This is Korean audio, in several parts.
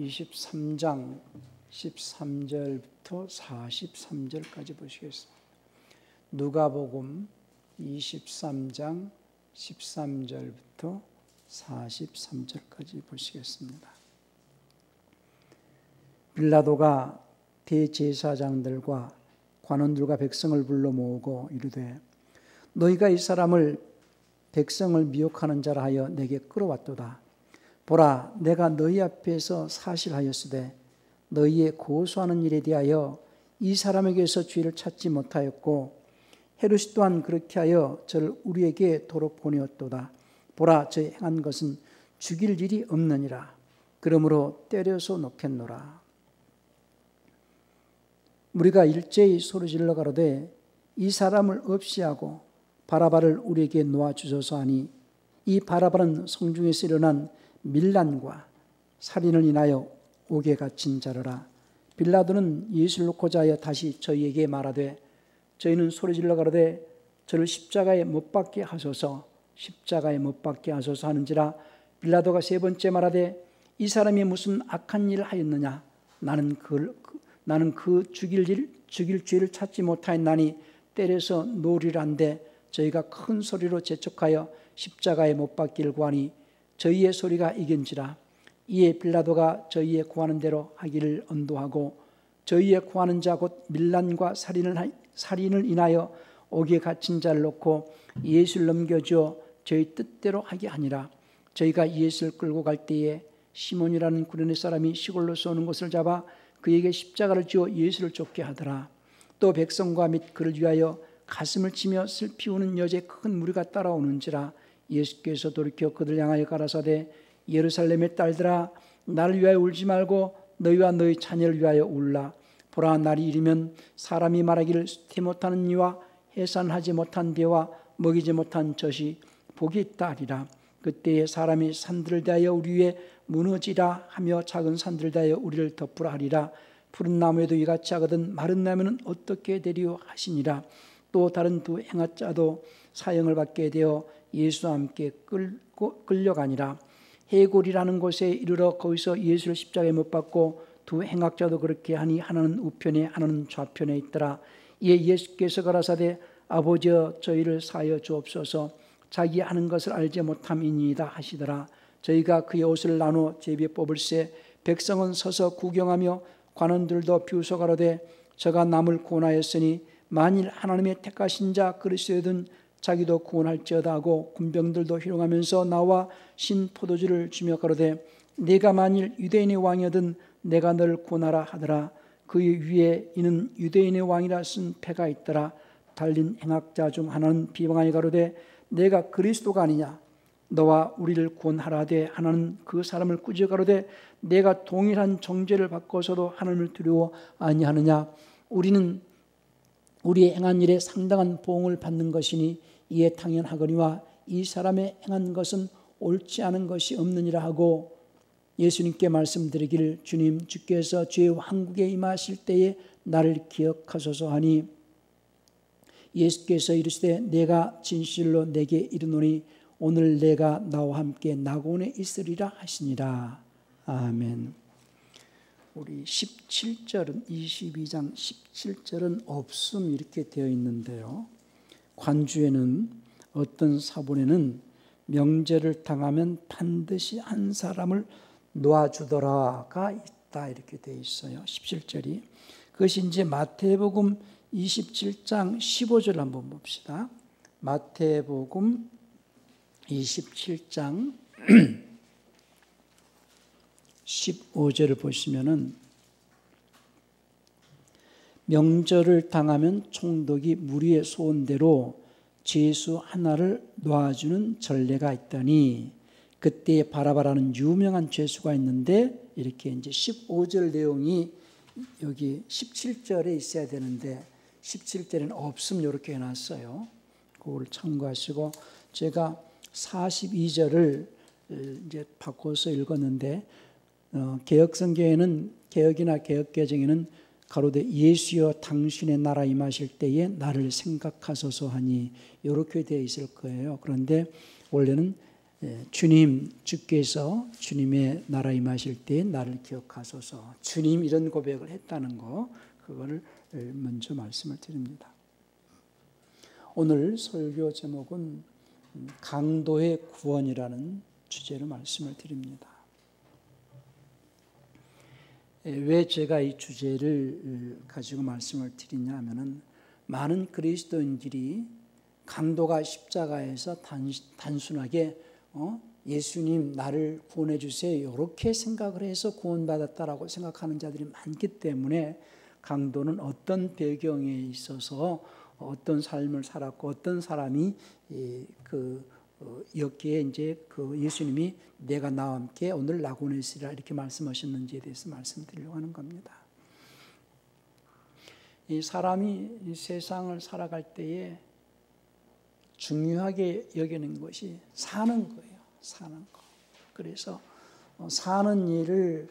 23장 13절부터 43절까지 보시겠습니다. 누가복음 23장 13절부터 43절까지 보시겠습니다. 빌라도가 대제사장들과 관원들과 백성을 불러 모으고 이르되 너희가 이 사람을 백성을 미혹하는 자라 하여 내게 끌어왔도다. 보라, 내가 너희 앞에서 사실하였으되 너희의 고소하는 일에 대하여 이 사람에게서 죄를 찾지 못하였고 헤롯이 또한 그렇게 하여 저를 우리에게 도로 보내었도다. 보라, 저의 행한 것은 죽일 일이 없느니라. 그러므로 때려서 놓겠노라. 우리가 일제히 소리질러 가로되 이 사람을 없이 하고 바라바를 우리에게 놓아주소서 하니 이 바라바는 성중에서 일어난 밀란과 살인을 인하여 옥에 갇힌 자로라. 빌라도는 예수를 놓고자 하여 다시 저희에게 말하되 저희는 소리질러 가로되 저를 십자가에 못 박게 하소서, 십자가에 못 박게 하소서 하는지라. 빌라도가 세 번째 말하되 이 사람이 무슨 악한 일을 하였느냐? 나는 그 죽일 죄를 찾지 못하였나니 때려서 놓으리란데 저희가 큰 소리로 재촉하여 십자가에 못 박기를 구하니 저희의 소리가 이긴지라. 이에 빌라도가 저희의 구하는 대로 하기를 언도하고 저희의 구하는 자 곧 밀란과 살인을 인하여 옥에 갇힌 자를 놓고 예수를 넘겨주어 저희 뜻대로 하게 하니라. 저희가 예수를 끌고 갈 때에 시몬이라는 구레네 사람이 시골로서 오는 것을 잡아 그에게 십자가를 지어 예수를 쫓게 하더라. 또 백성과 및 그를 위하여 가슴을 치며 슬피 우는 여제 큰 무리가 따라오는지라. 예수께서 돌이켜 그들 향하여 가라사대 예루살렘의 딸들아, 나를 위하여 울지 말고 너희와 너희 자녀를 위하여 울라. 보라, 날이 이르면 사람이 말하기를 수태 못하는 이와 해산하지 못한 배와 먹이지 못한 젖이 복이 있다 하리라. 그때에 사람이 산들을 대하여 우리 위에 무너지라 하며 작은 산들을 대하여 우리를 덮으라 하리라. 푸른 나무에도 이같이 하거든 마른 나무는 어떻게 되리요 하시니라. 또 다른 두 행악자도 사형을 받게 되어 예수와 함께 끌려가니라. 해골이라는 곳에 이르러 거기서 예수를 십자가에 못 박고 두 행악자도 그렇게 하니 하나는 우편에 하나는 좌편에 있더라. 이에 예수께서 가라사대 아버지여 저희를 사하여 주옵소서, 자기 하는 것을 알지 못함이니이다 하시더라. 저희가 그의 옷을 나누어 제비에 뽑을새 백성은 서서 구경하며 관원들도 비웃어 가로되 저가 남을 구원하였으니 만일 하나님의 택하신 자 그리스도이든 자기도 구원할지어다 하고 군병들도 희롱하면서 나와 신 포도주를 주며 가로되 네가 만일 유대인의 왕이거든 내가 너를 구원하라 하더라. 그 위에 이는 유대인의 왕이라 쓴 패가 있더라. 달린 행악자 중 하나는 비방하여 가로되 내가 그리스도가 아니냐? 너와 우리를 구원하라되 하나는 그 사람을 꾸짖어 가로되 내가 동일한 정죄를 받고서도 하나님을 두려워 아니하느냐? 우리는 우리의 행한 일에 상당한 보응을 받는 것이니 이에 당연하거니와 이 사람의 행한 것은 옳지 않은 것이 없느니라 하고 예수님께 말씀드리기를 주님, 주께서 주의 왕국에 임하실 때에 나를 기억하소서 하니 예수께서 이르시되 내가 진실로 내게 이르노니 오늘 내가 나와 함께 낙원에 있으리라 하시니라. 아멘. 우리 17절은 22장 17절은 없음 이렇게 되어 있는데요. 관주에는 어떤 사본에는 명절을 당하면 반드시 한 사람을 놓아주더라가 있다 이렇게 되어 있어요. 17절이. 그것이 이제 마태복음 27장 15절 한번 봅시다. 마태복음 27장 15절을 보시면은 명절을 당하면 총독이 무리의 소원대로 죄수 하나를 놓아주는 전례가 있더니 그때 바라바라는 유명한 죄수가 있는데 이렇게 이제 15절 내용이 여기 17절에 있어야 되는데 17절에는 없음 이렇게 해놨어요. 그걸 참고하시고 제가 42절을 이제 바꿔서 읽었는데 개혁성경에는 개혁이나 개혁개정에는 가로되 예수여 당신의 나라 임하실 때에 나를 생각하소서 하니 이렇게 되어 있을 거예요. 그런데 원래는 주님, 주께서 주님의 나라 임하실 때 나를 기억하소서. 주님 이런 고백을 했다는 거, 그거를 먼저 말씀을 드립니다. 오늘 설교 제목은 강도의 구원이라는 주제로 말씀을 드립니다. 왜 제가 이 주제를 가지고 말씀을 드리냐 하면은, 많은 그리스도인들이 강도가 십자가에서 단순하게 예수님 나를 구원해 주세요 이렇게 생각을 해서 구원받았다라고 생각하는 자들이 많기 때문에, 강도는 어떤 배경에 있어서 어떤 삶을 살았고 어떤 사람이 여기에 이제 예수님이 내가 나와 함께 오늘 낙원에 있으리라 이렇게 말씀하셨는지에 대해서 말씀드리려고 하는 겁니다. 이 사람이 이 세상을 살아갈 때에 중요하게 여기는 것이 사는 거예요. 사는 거. 그래서 사는 일을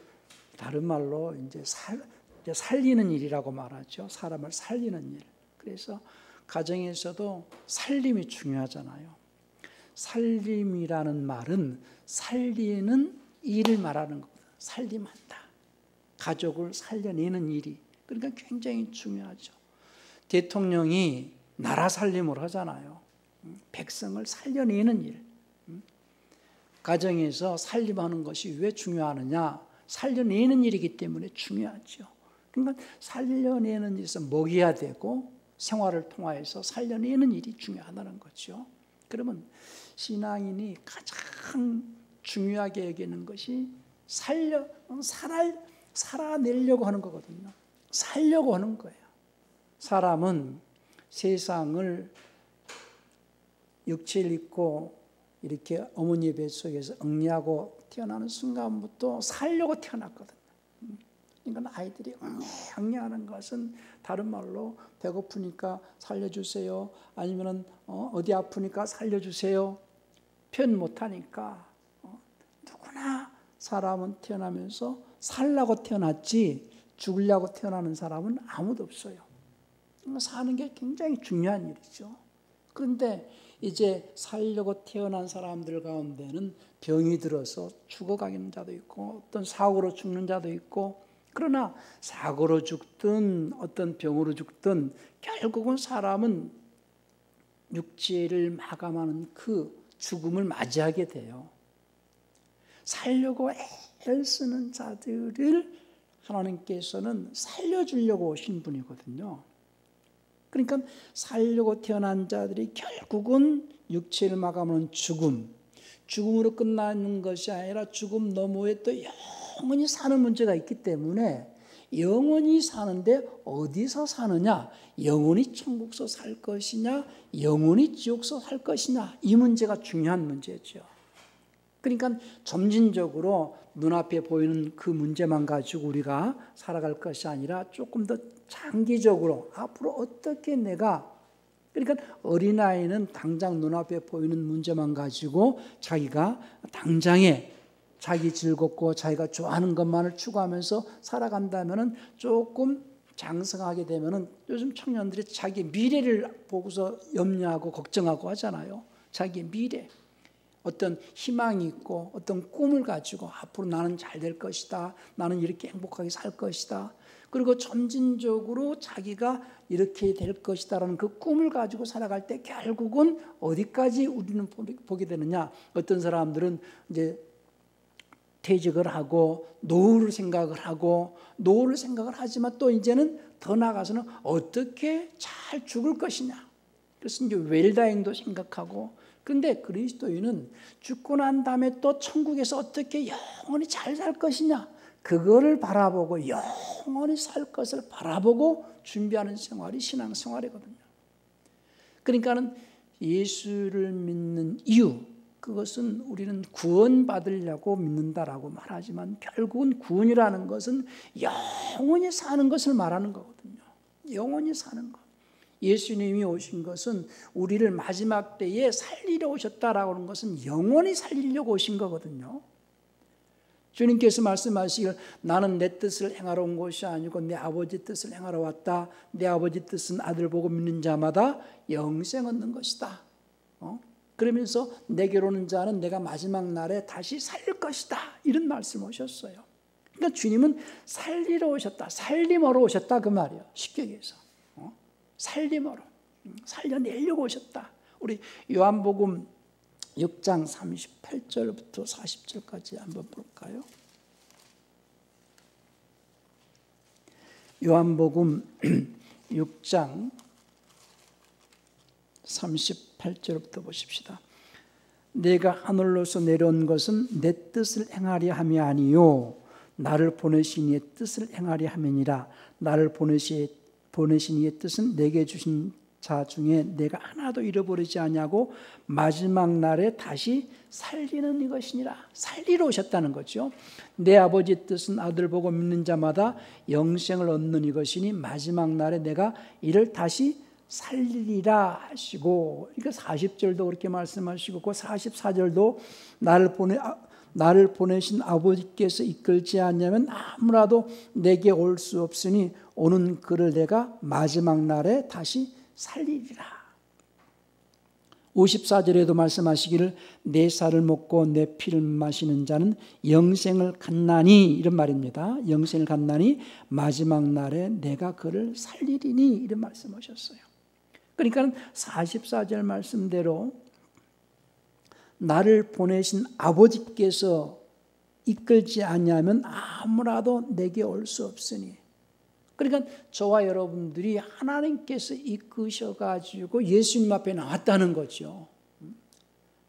다른 말로 이제 살리는 일이라고 말하죠. 사람을 살리는 일. 그래서 가정에서도 살림이 중요하잖아요. 살림이라는 말은 살리는 일을 말하는 거거든요. 살림한다. 가족을 살려내는 일이. 그러니까 굉장히 중요하죠. 대통령이 나라 살림을 하잖아요. 백성을 살려내는 일. 가정에서 살림하는 것이 왜 중요하느냐? 살려내는 일이기 때문에 중요하죠. 그러니까 살려내는 일에서 먹여야 되고 생활을 통하여서 살려내는 일이 중요하다는 거죠. 그러면 신앙인이 가장 중요하게 여기는 것이 살아내려고 하는 거거든요. 살려고 하는 거예요. 사람은 세상을 육체를 입고 이렇게 어머니 뱃속에서 엉리하고 태어나는 순간부터 살려고 태어났거든요. 그러니까 아이들이 엉리하는 것은 다른 말로 배고프니까 살려주세요, 아니면 어디 아프니까 살려주세요 표현 못하니까, 누구나 사람은 태어나면서 살려고 태어났지 죽으려고 태어나는 사람은 아무도 없어요. 사는 게 굉장히 중요한 일이죠. 그런데 이제 살려고 태어난 사람들 가운데는 병이 들어서 죽어가는 자도 있고 어떤 사고로 죽는 자도 있고, 그러나 사고로 죽든 어떤 병으로 죽든 결국은 사람은 육체를 마감하는 그 죽음을 맞이하게 돼요. 살려고 애를 쓰는 자들을 하나님께서는 살려주려고 오신 분이거든요. 그러니까 살려고 태어난 자들이 결국은 육체를 마감하는 죽음으로 끝나는 것이 아니라 죽음 너머에 또 영원히 사는 문제가 있기 때문에, 영원히 사는데 어디서 사느냐? 영원히 천국서 살 것이냐? 영원히 지옥서 살 것이냐? 이 문제가 중요한 문제죠. 그러니까 점진적으로 눈앞에 보이는 그 문제만 가지고 우리가 살아갈 것이 아니라 조금 더 장기적으로 앞으로 어떻게 그러니까 어린아이는 당장 눈앞에 보이는 문제만 가지고 자기가 당장에 자기 즐겁고 자기가 좋아하는 것만을 추구하면서 살아간다면은, 조금 장성하게 되면은 요즘 청년들이 자기 미래를 보고서 염려하고 걱정하고 하잖아요. 자기 미래. 어떤 희망이 있고 어떤 꿈을 가지고 앞으로 나는 잘 될 것이다, 나는 이렇게 행복하게 살 것이다, 그리고 점진적으로 자기가 이렇게 될 것이다라는 그 꿈을 가지고 살아갈 때 결국은 어디까지 우리는 보게 되느냐? 어떤 사람들은 이제 퇴직을 하고 노후를 생각을 하지만 또 이제는 더 나아가서는 어떻게 잘 죽을 것이냐. 그래서 이제 웰다잉도 생각하고, 그런데 그리스도인은 죽고 난 다음에 또 천국에서 어떻게 영원히 잘 살 것이냐, 그거를 바라보고 영원히 살 것을 바라보고 준비하는 생활이 신앙생활이거든요. 그러니까는 예수를 믿는 이유, 그것은 우리는 구원받으려고 믿는다라고 말하지만 결국은 구원이라는 것은 영원히 사는 것을 말하는 거거든요. 영원히 사는 것. 예수님이 오신 것은 우리를 마지막 때에 살리려 오셨다라고 하는 것은 영원히 살리려고 오신 거거든요. 주님께서 말씀하시길, 나는 내 뜻을 행하러 온 것이 아니고 내 아버지 뜻을 행하러 왔다. 내 아버지 뜻은 아들 보고 믿는 자마다 영생 얻는 것이다. 그러면서 내게로 오는 자는 내가 마지막 날에 다시 살릴 것이다. 이런 말씀을 하셨어요. 그러니까 주님은 살리러 오셨다. 살림으로 오셨다. 그 말이에요. 쉽게 얘기해서. 살림으로. 살려내려고 오셨다. 우리 요한복음 6장 38절부터 40절까지 한번 볼까요? 요한복음 6장 38절부터 보십시다. 내가 하늘로서 내려온 것은 내 뜻을 행하려 함이 아니요 나를 보내신 이의 뜻을 행하려 함이니라. 나를 보내신 이의 뜻은 내게 주신 자 중에 내가 하나도 잃어버리지 아니하고 마지막 날에 다시 살리는 이것이니라. 살리러 오셨다는 거죠. 내 아버지의 뜻은 아들 보고 믿는 자마다 영생을 얻는 이것이니 마지막 날에 내가 이를 다시 살리리라 하시고, 그러니까 40절도 그렇게 말씀하시고 그 44절도 나를 보내신 아버지께서 이끌지 않냐면 아무라도 내게 올 수 없으니 오는 그를 내가 마지막 날에 다시 살리리라. 54절에도 말씀하시기를 내 살을 먹고 내 피를 마시는 자는 영생을 갖나니, 이런 말입니다. 영생을 갖나니 마지막 날에 내가 그를 살리리니, 이런 말씀하셨어요. 그러니까 44절 말씀대로 나를 보내신 아버지께서 이끌지 않냐면 아무라도 내게 올 수 없으니, 그러니까 저와 여러분들이 하나님께서 이끄셔가지고 예수님 앞에 나왔다는 거죠.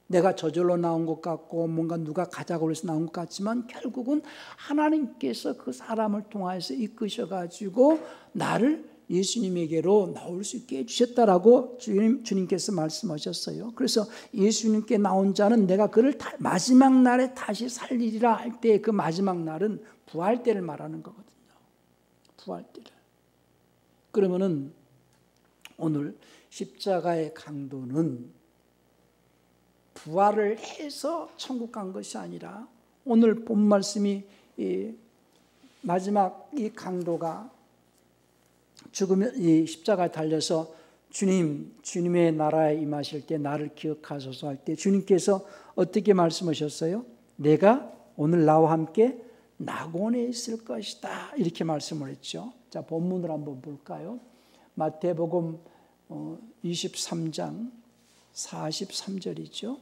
내가 저절로 나온 것 같고 뭔가 누가 가자고 해서 나온 것 같지만 결국은 하나님께서 그 사람을 통해서 이끄셔가지고 나를 예수님에게로 나올 수 있게 해주셨다라고 주님께서 말씀하셨어요. 그래서 예수님께 나온 자는 내가 그를 마지막 날에 다시 살리리라 할 때 그 마지막 날은 부활 때를 말하는 거거든요. 부활 때를. 그러면은 오늘 십자가의 강도는 부활을 해서 천국 간 것이 아니라 오늘 본 말씀이 마지막 이 강도가 이 십자가에 달려서 주님의 나라에 임하실 때 나를 기억하소서 할 때 주님께서 어떻게 말씀하셨어요? 내가 오늘 나와 함께 낙원에 있을 것이다, 이렇게 말씀을 했죠. 자, 본문을 한번 볼까요? 마태복음 23장 43절이죠.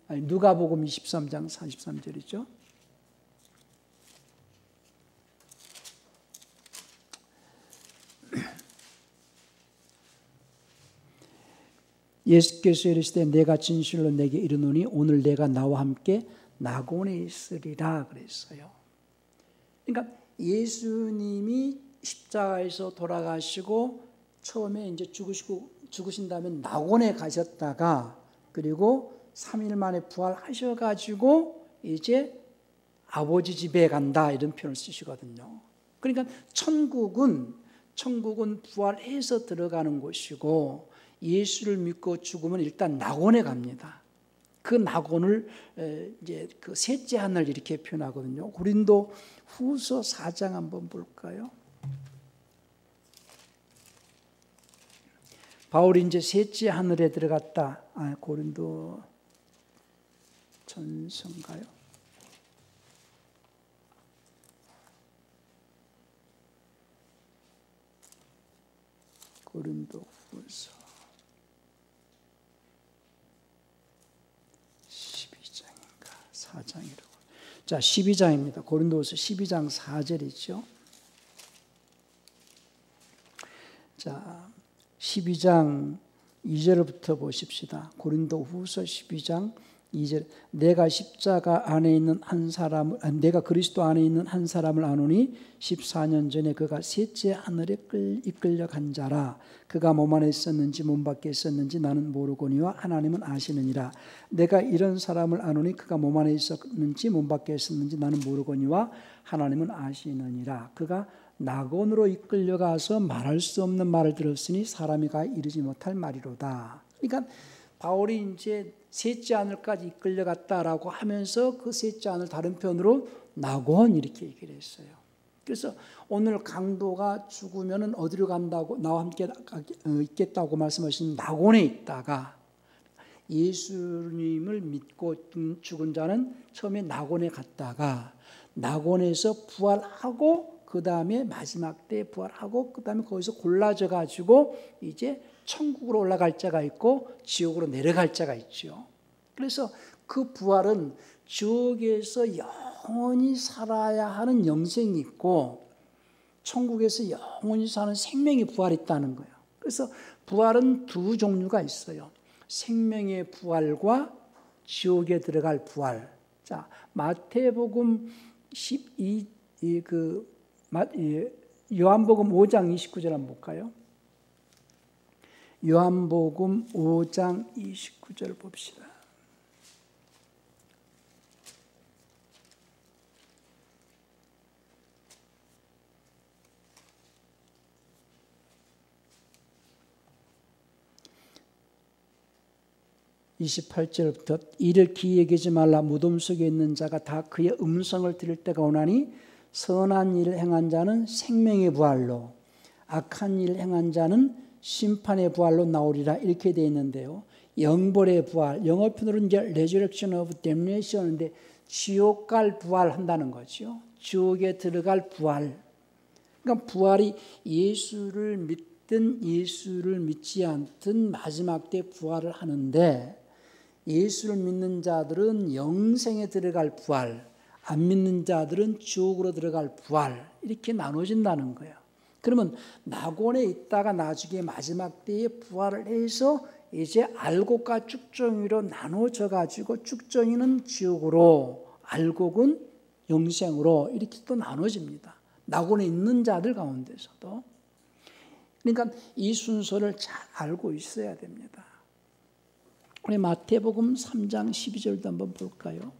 누가복음 23장 43절이죠. 예수께서 이르시되 내가 진실로 내게 이르노니 오늘 내가 나와 함께 낙원에 있으리라 그랬어요. 그러니까 예수님이 십자가에서 돌아가시고 처음에 이제 죽으신 다음에 낙원에 가셨다가 그리고 3일 만에 부활하셔가지고 이제 아버지 집에 간다, 이런 표현을 쓰시거든요. 그러니까 천국은 부활해서 들어가는 곳이고 예수를 믿고 죽으면 일단 낙원에 갑니다. 그 낙원을 이제 그 셋째 하늘 이렇게 표현하거든요. 고린도 후서 4장 한번 볼까요? 바울이 이제 셋째 하늘에 들어갔다. 고린도 전서인가요? 고린도 후서 12장인가 4장이라고. 자, 12장입니다. 고린도후서 12장 4절이죠. 자, 12장 2절부터 보십시다. 고린도후서 12장 2절. 내가 그리스도 안에 있는 한 사람을 아노니 14년 전에 그가 셋째 하늘에 이끌려 간 자라. 그가 몸 안에 있었는지 몸 밖에 있었는지 나는 모르거니와 하나님은 아시느니라. 내가 이런 사람을 아노니 그가 몸 안에 있었는지 몸 밖에 있었는지 나는 모르거니와 하나님은 아시느니라. 그가 낙원으로 이끌려가서 말할 수 없는 말을 들었으니 사람이 가 이르지 못할 말이로다. 그러니까 바울이 이제 셋째 하늘까지 이끌려갔다라고 하면서 그 셋째 하늘 다른 편으로 낙원 이렇게 얘기를 했어요. 그래서 오늘 강도가 죽으면 어디로 간다고 나와 함께 있겠다고 말씀하신 낙원에 있다가 예수님을 믿고 죽은 자는 처음에 낙원에 갔다가 낙원에서 부활하고 그 다음에 마지막 때 부활하고 그 다음에 거기서 골라져 가지고 이제 천국으로 올라갈 자가 있고 지옥으로 내려갈 자가 있죠. 그래서 그 부활은 지옥에서 영원히 살아야 하는 영생이 있고 천국에서 영원히 사는 생명의 부활이 있다는 거예요. 그래서 부활은 두 종류가 있어요. 생명의 부활과 지옥에 들어갈 부활. 자, 마태복음 12 요한복음 5장 29절 한번 볼까요? 요한복음 5장 29절 봅시다. (28절부터) 이를 기이 여기지 말라. 무덤 속에 있는 자가 다 그의 음성을 들을 때가 오나니 선한 일을 행한 자는 생명의 부활로 악한 일을 행한 자는 심판의 부활로 나오리라 이렇게 되어 있는데요. 영벌의 부활, 영어 표현으로 이제 resurrection of damnation인데 지옥 갈 부활한다는 거죠. 지옥에 들어갈 부활. 그러니까 부활이 예수를 믿든 예수를 믿지 않든 마지막 때 부활을 하는데 예수를 믿는 자들은 영생에 들어갈 부활, 안 믿는 자들은 지옥으로 들어갈 부활 이렇게 나눠진다는 거예요. 그러면 낙원에 있다가 나중에 마지막 때에 부활을 해서 이제 알곡과 쭉정이로 나눠져 가지고 쭉정이는 지옥으로 알곡은 영생으로 이렇게 또 나눠집니다. 낙원에 있는 자들 가운데서도. 그러니까 이 순서를 잘 알고 있어야 됩니다. 우리 마태복음 3장 12절도 한번 볼까요?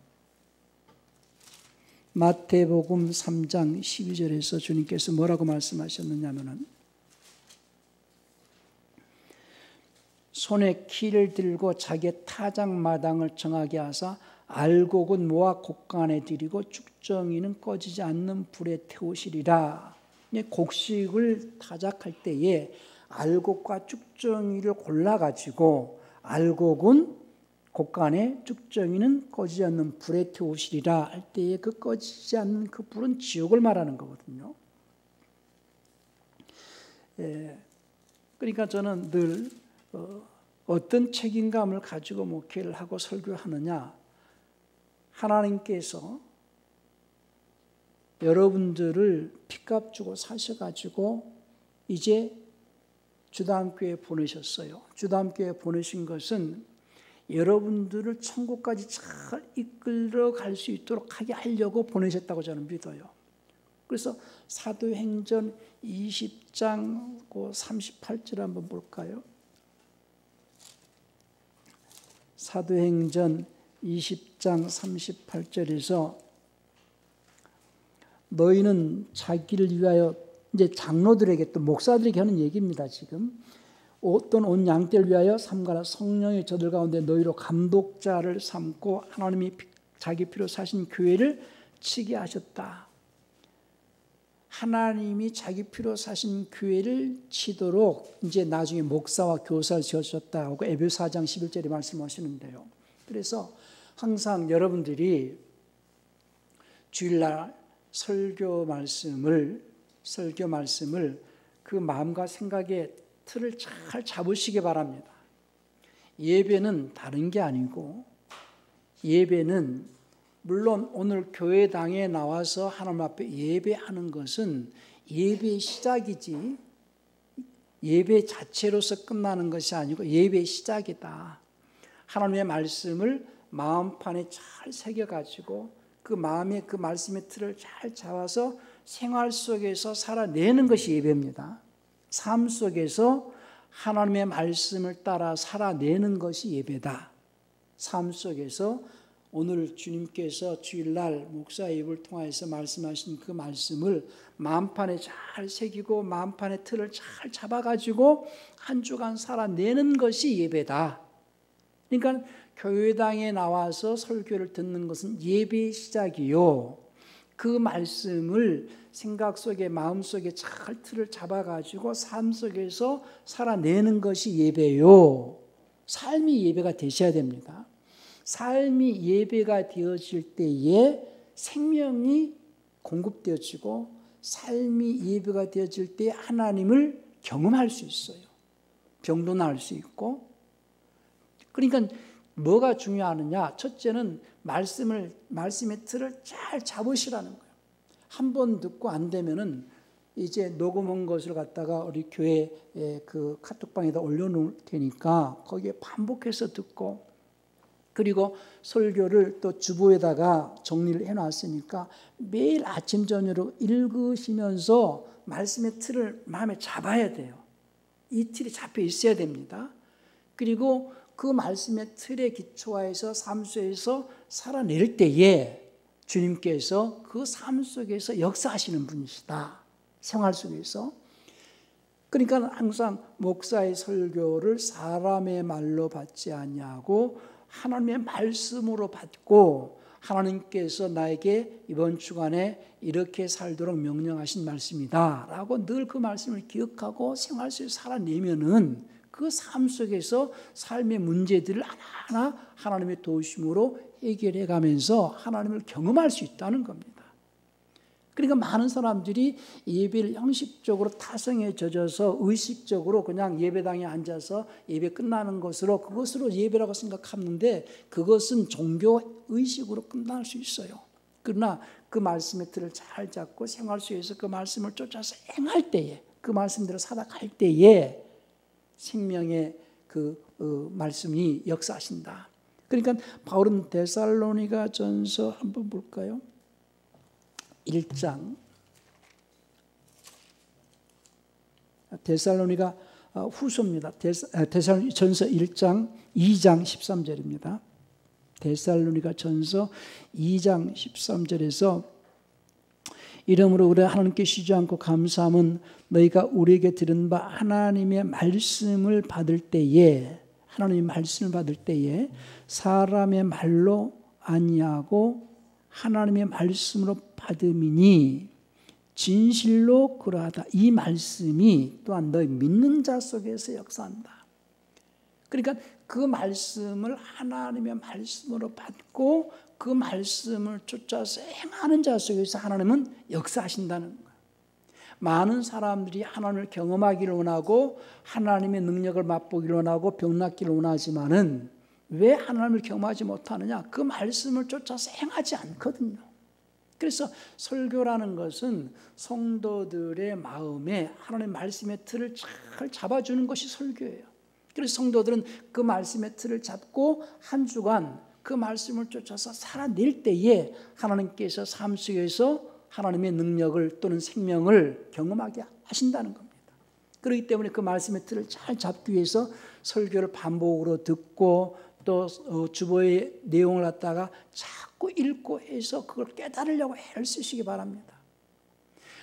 마태복음 3장 12절에서 주님께서 뭐라고 말씀하셨느냐면은 손에 키를 들고 자기의 타작마당을 정하게 하사 알곡은 모아 곡간에 들이고 쭉정이는 꺼지지 않는 불에 태우시리라. 곡식을 타작할 때에 알곡과 쭉정이를 골라가지고 알곡은 곡간에 쭉정이는 꺼지지 않는 불에 태우시리라 할 때에 그 꺼지지 않는 그 불은 지옥을 말하는 거거든요. 그러니까 저는 늘 어떤 책임감을 가지고 목회를 하고 설교하느냐, 하나님께서 여러분들을 핏값 주고 사셔가지고 이제 주담교회에 보내셨어요. 주담교회에 보내신 것은 여러분들을 천국까지 잘 이끌어 갈 수 있도록 하게 하려고 보내셨다고 저는 믿어요. 그래서 사도행전 20장 38절 한번 볼까요? 사도행전 20장 38절에서 너희는 자기를 위하여, 이제 장로들에게 또 목사들에게 하는 얘기입니다. 지금 어떤 온 양떼를 위하여 삼가라. 성령이 저들 가운데 너희로 감독자를 삼고 하나님이 자기 피로 사신 교회를 치게 하셨다. 하나님이 자기 피로 사신 교회를 치도록 이제 나중에 목사와 교사를 지어주셨다 하고 에베소 4장 11절에 말씀하시는데요. 그래서 항상 여러분들이 주일날 설교 말씀을 그 마음과 생각의 틀을 잘 잡으시기 바랍니다. 예배는 다른 게 아니고, 예배는 물론 오늘 교회당에 나와서 하나님 앞에 예배하는 것은 예배의 시작이지 예배 자체로서 끝나는 것이 아니고 예배의 시작이다. 하나님의 말씀을 마음판에 잘 새겨가지고 그 마음에 그 말씀의 틀을 잘 잡아서 생활 속에서 살아내는 것이 예배입니다. 삶 속에서 하나님의 말씀을 따라 살아내는 것이 예배다. 삶 속에서 오늘 주님께서 주일날 목사의 입을 통해서 말씀하신 그 말씀을 마음판에 잘 새기고 마음판의 틀을 잘 잡아가지고 한 주간 살아내는 것이 예배다. 그러니까 교회당에 나와서 설교를 듣는 것은 예배의 시작이요, 그 말씀을 생각 속에 마음 속에 잘 틀을 잡아가지고 삶 속에서 살아내는 것이 예배요. 삶이 예배가 되셔야 됩니다. 삶이 예배가 되어질 때에 생명이 공급되어지고 삶이 예배가 되어질 때 하나님을 경험할 수 있어요. 병도 나을 수 있고. 그러니까 뭐가 중요하느냐? 첫째는 말씀의 틀을 잘 잡으시라는 거예요. 한 번 듣고 안 되면은 이제 녹음한 것을 갖다가 우리 교회 그 카톡방에다 올려놓을 테니까 거기에 반복해서 듣고, 그리고 설교를 또 주보에다가 정리를 해놨으니까 매일 아침 저녁으로 읽으시면서 말씀의 틀을 마음에 잡아야 돼요. 이 틀이 잡혀 있어야 됩니다. 그리고 그 말씀의 틀에 기초하여서 삶 속에서 살아낼 때에 주님께서 그 삶 속에서 역사하시는 분이시다. 생활 속에서. 그러니까 항상 목사의 설교를 사람의 말로 받지 아니하고 하나님의 말씀으로 받고, 하나님께서 나에게 이번 주간에 이렇게 살도록 명령하신 말씀이다 라고 늘 그 말씀을 기억하고 생활 속에서 살아내면은 그 삶 속에서 삶의 문제들을 하나하나 하나님의 도우심으로 해결해 가면서 하나님을 경험할 수 있다는 겁니다. 그러니까 많은 사람들이 예배를 형식적으로 타성에 젖어서 의식적으로 그냥 예배당에 앉아서 예배 끝나는 그것으로 예배라고 생각하는데, 그것은 종교 의식으로 끝날 수 있어요. 그러나 그 말씀의 틀을 잘 잡고 생활 속에서 그 말씀을 쫓아서 행할 때에, 그 말씀대로 살아갈 때에 생명의 그 말씀이 역사하신다. 그러니까 바울은 데살로니가 전서 한번 볼까요? 1장, 데살로니가 후서입니다. 데살로니가 전서 1장 2장 13절입니다. 데살로니가 전서 2장 13절에서 이러므로 우리 하나님께 쉬지 않고 감사함은 너희가 우리에게 들은 바 하나님의 말씀을 받을 때에, 하나님의 말씀을 받을 때에 사람의 말로 아니하고 하나님의 말씀으로 받음이니 진실로 그러하다. 이 말씀이 또한 너희 믿는 자 속에서 역사한다. 그러니까 그 말씀을 하나님의 말씀으로 받고 그 말씀을 쫓아서 행하는 자 속에서 하나님은 역사하신다는 거예요. 많은 사람들이 하나님을 경험하기를 원하고 하나님의 능력을 맛보기를 원하고 병 낫기를 원하지만은 왜 하나님을 경험하지 못하느냐? 그 말씀을 쫓아서 행하지 않거든요. 그래서 설교라는 것은 성도들의 마음에 하나님의 말씀의 틀을 잘 잡아주는 것이 설교예요. 그래서 성도들은 그 말씀의 틀을 잡고 한 주간 그 말씀을 쫓아서 살아낼 때에 하나님께서 삶 속에서 하나님의 능력을 또는 생명을 경험하게 하신다는 겁니다. 그렇기 때문에 그 말씀의 틀을 잘 잡기 위해서 설교를 반복으로 듣고 또 주보의 내용을 갖다가 자꾸 읽고 해서 그걸 깨달으려고 애를 쓰시기 바랍니다.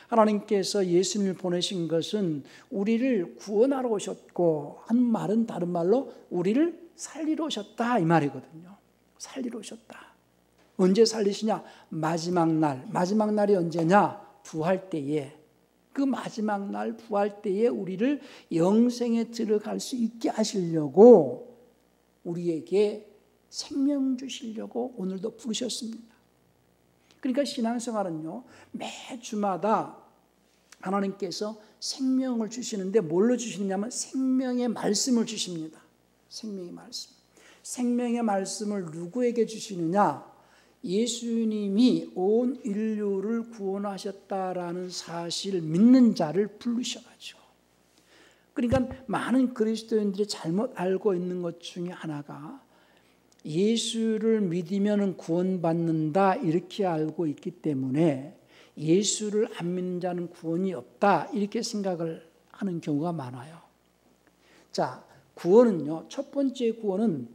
하나님께서 예수님을 보내신 것은 우리를 구원하러 오셨고, 한 말은 다른 말로 우리를 살리러 오셨다 이 말이거든요. 살리러 오셨다. 언제 살리시냐? 마지막 날. 마지막 날이 언제냐? 부활 때에. 그 마지막 날 부활 때에 우리를 영생에 들어갈 수 있게 하시려고 우리에게 생명 주시려고 오늘도 부르셨습니다. 그러니까 신앙생활은요, 매 주마다 하나님께서 생명을 주시는데 뭘로 주시느냐면 생명의 말씀을 주십니다. 생명의 말씀. 생명의 말씀을 누구에게 주시느냐? 예수님이 온 인류를 구원하셨다라는 사실을 믿는 자를 부르셔가지고. 그러니까 많은 그리스도인들이 잘못 알고 있는 것 중에 하나가 예수를 믿으면 구원받는다 이렇게 알고 있기 때문에 예수를 안 믿는 자는 구원이 없다 이렇게 생각을 하는 경우가 많아요. 자, 구원은요, 첫 번째 구원은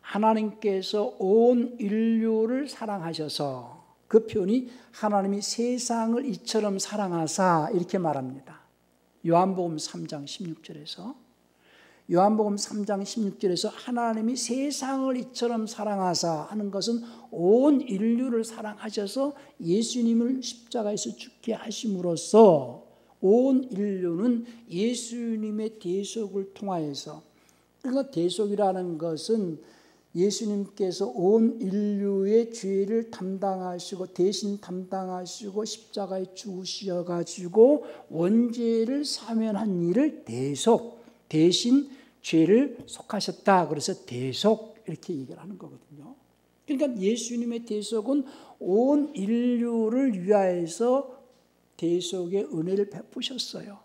하나님께서 온 인류를 사랑하셔서, 그 표현이 하나님이 세상을 이처럼 사랑하사 이렇게 말합니다. 요한복음 3장 16절에서 요한복음 3장 16절에서 하나님이 세상을 이처럼 사랑하사 하는 것은 온 인류를 사랑하셔서 예수님을 십자가에서 죽게 하심으로써 온 인류는 예수님의 대속을 통하여서, 그러니까 대속이라는 것은 예수님께서 온 인류의 죄를 담당하시고 대신 담당하시고 십자가에 죽으셔가지고 원죄를 사면한 일을 대속, 대신 죄를 속하셨다. 그래서 대속 이렇게 얘기를 하는 거거든요. 그러니까 예수님의 대속은 온 인류를 위하여서 대속의 은혜를 베푸셨어요.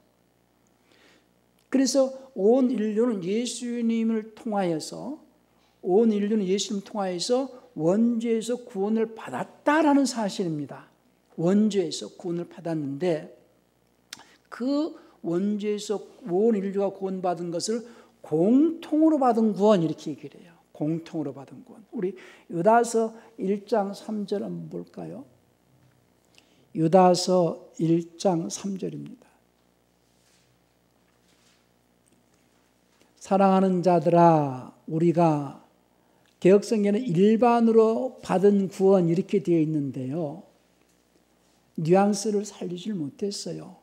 그래서 온 인류는 예수님을 통하여서 원죄에서 구원을 받았다라는 사실입니다. 원죄에서 구원을 받았는데 그 원죄에서 온 인류가 구원받은 것을 공통으로 받은 구원, 이렇게 얘기를 해요. 공통으로 받은 구원. 우리 유다서 1장 3절 한번 볼까요? 유다서 1장 3절입니다. 사랑하는 자들아, 우리가 개역성경에는 일반으로 받은 구원 이렇게 되어 있는데요, 뉘앙스를 살리질 못했어요.